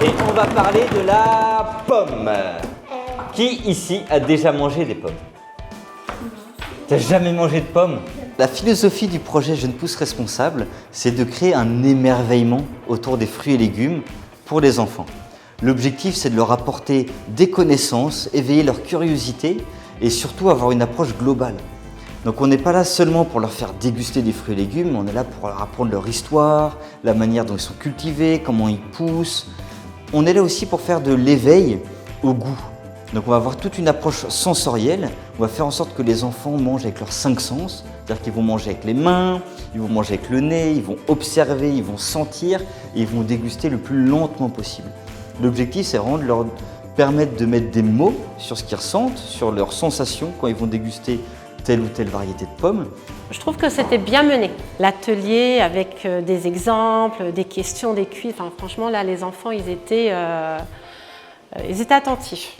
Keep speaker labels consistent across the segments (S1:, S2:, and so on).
S1: Et on va parler de la pomme. Qui ici a déjà mangé des pommes? T'as jamais mangé de pommes? La philosophie du projet Jeunes Pousses Responsables, c'est de créer un émerveillement autour des fruits et légumes pour les enfants. L'objectif, c'est de leur apporter des connaissances, éveiller leur curiosité et surtout avoir une approche globale. Donc on n'est pas là seulement pour leur faire déguster des fruits et légumes, on est là pour leur apprendre leur histoire, la manière dont ils sont cultivés, comment ils poussent. On est là aussi pour faire de l'éveil au goût. Donc on va avoir toute une approche sensorielle, on va faire en sorte que les enfants mangent avec leurs 5 sens, c'est-à-dire qu'ils vont manger avec les mains, ils vont manger avec le nez, ils vont observer, ils vont sentir et ils vont déguster le plus lentement possible. L'objectif, c'est vraiment de leur permettre de mettre des mots sur ce qu'ils ressentent, sur leurs sensations quand ils vont déguster telle ou telle variété de pommes.
S2: Je trouve que c'était bien mené. L'atelier avec des exemples, des questions, des quiz. Enfin, franchement, là, les enfants, ils étaient attentifs.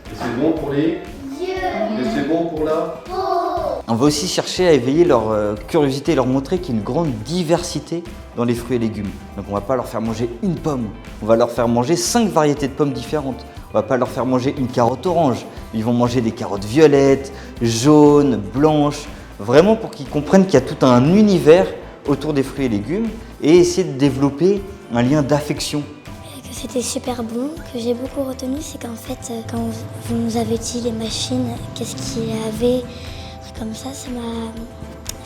S3: Et c'est bon pour les yeux. Et c'est bon pour la peau.
S1: On va aussi chercher à éveiller leur curiosité et leur montrer qu'il y a une grande diversité dans les fruits et légumes. Donc on ne va pas leur faire manger une pomme, on va leur faire manger 5 variétés de pommes différentes. On ne va pas leur faire manger une carotte orange, ils vont manger des carottes violettes, jaunes, blanches, vraiment pour qu'ils comprennent qu'il y a tout un univers autour des fruits et légumes et essayer de développer un lien d'affection.
S4: Que c'était super bon, que j'ai beaucoup retenu, c'est qu'en fait, quand vous nous avez dit les machines, qu'est-ce qu'il y avait, comme ça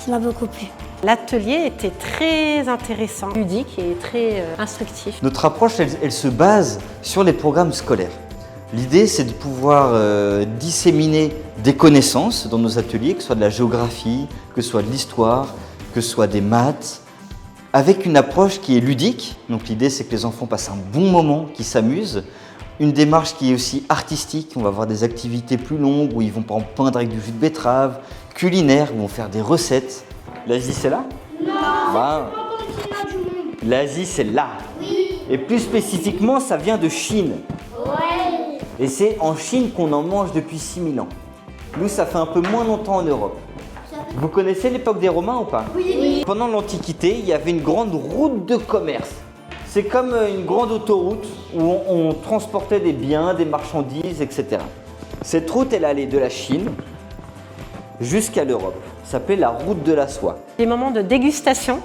S4: m'a beaucoup plu.
S2: L'atelier était très intéressant, ludique et très instructif.
S1: Notre approche, elle se base sur les programmes scolaires. L'idée, c'est de pouvoir disséminer des connaissances dans nos ateliers, que ce soit de la géographie, que ce soit de l'histoire, que ce soit des maths, avec une approche qui est ludique. Donc l'idée, c'est que les enfants passent un bon moment, qu'ils s'amusent. Une démarche qui est aussi artistique. On va avoir des activités plus longues où ils vont par exemple peindre avec du jus de betterave, culinaire, où ils vont faire des recettes. L'Asie, c'est là?
S4: Non,
S1: bah,
S4: c'est pas du monde.
S1: L'Asie, c'est là.
S4: Oui.
S1: Et plus spécifiquement, ça vient de Chine.
S4: Ouais.
S1: Et c'est en Chine qu'on en mange depuis 6000 ans. Nous, ça fait un peu moins longtemps en Europe. Vous connaissez l'époque des Romains ou pas?
S4: Oui.
S1: Pendant l'Antiquité, il y avait une grande route de commerce. C'est comme une grande autoroute où on transportait des biens, des marchandises, etc. Cette route, elle allait de la Chine jusqu'à l'Europe. Ça s'appelait la route de la soie.
S2: Des moments de dégustation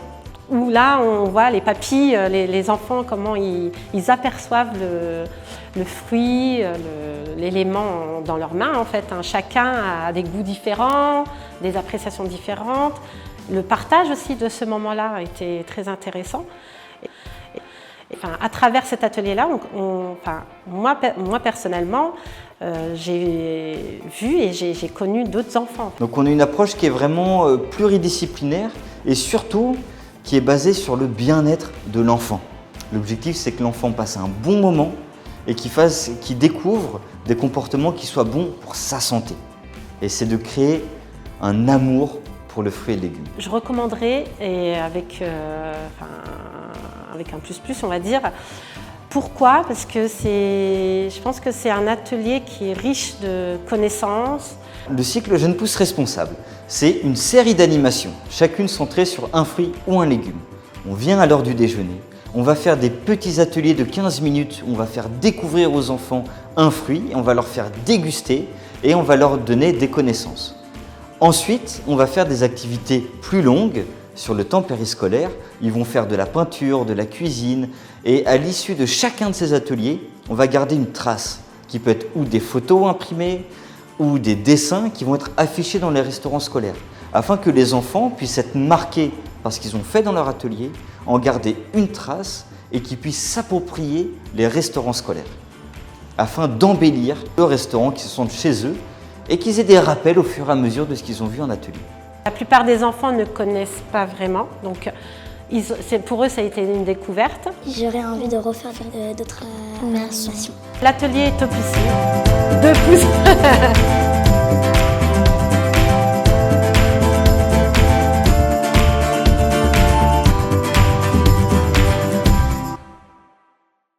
S2: où là, on voit les papilles, les enfants, comment ils aperçoivent le fruit, l'élément dans leurs mains en fait. Chacun a des goûts différents, des appréciations différentes. Le partage aussi de ce moment-là a été très intéressant. Enfin, à travers cet atelier-là, moi personnellement, j'ai vu et j'ai connu d'autres enfants.
S1: Donc on a une approche qui est vraiment pluridisciplinaire et surtout qui est basée sur le bien-être de l'enfant. L'objectif, c'est que l'enfant passe un bon moment et qu'il découvre des comportements qui soient bons pour sa santé. Et c'est de créer un amour pour le fruit et le légume.
S2: Je recommanderais, et avec un plus, on va dire. Pourquoi? Parce que je pense que c'est un atelier qui est riche de connaissances.
S1: Le cycle Jeunes Pousses Responsables, c'est une série d'animations, chacune centrée sur un fruit ou un légume. On vient à l'heure du déjeuner, on va faire des petits ateliers de 15 minutes où on va faire découvrir aux enfants un fruit, on va leur faire déguster et on va leur donner des connaissances. Ensuite, on va faire des activités plus longues sur le temps périscolaire. Ils vont faire de la peinture, de la cuisine et à l'issue de chacun de ces ateliers, on va garder une trace qui peut être ou des photos imprimées ou des dessins qui vont être affichés dans les restaurants scolaires afin que les enfants puissent être marqués par ce qu'ils ont fait dans leur atelier, en garder une trace et qu'ils puissent s'approprier les restaurants scolaires afin d'embellir le restaurant, qu'ils se sentent chez eux et qu'ils aient des rappels au fur et à mesure de ce qu'ils ont vu en atelier.
S2: La plupart des enfants ne connaissent pas vraiment, donc pour eux ça a été une découverte.
S4: J'aurais envie de refaire d'autres animations.
S2: L'atelier est topissime, 2 pouces.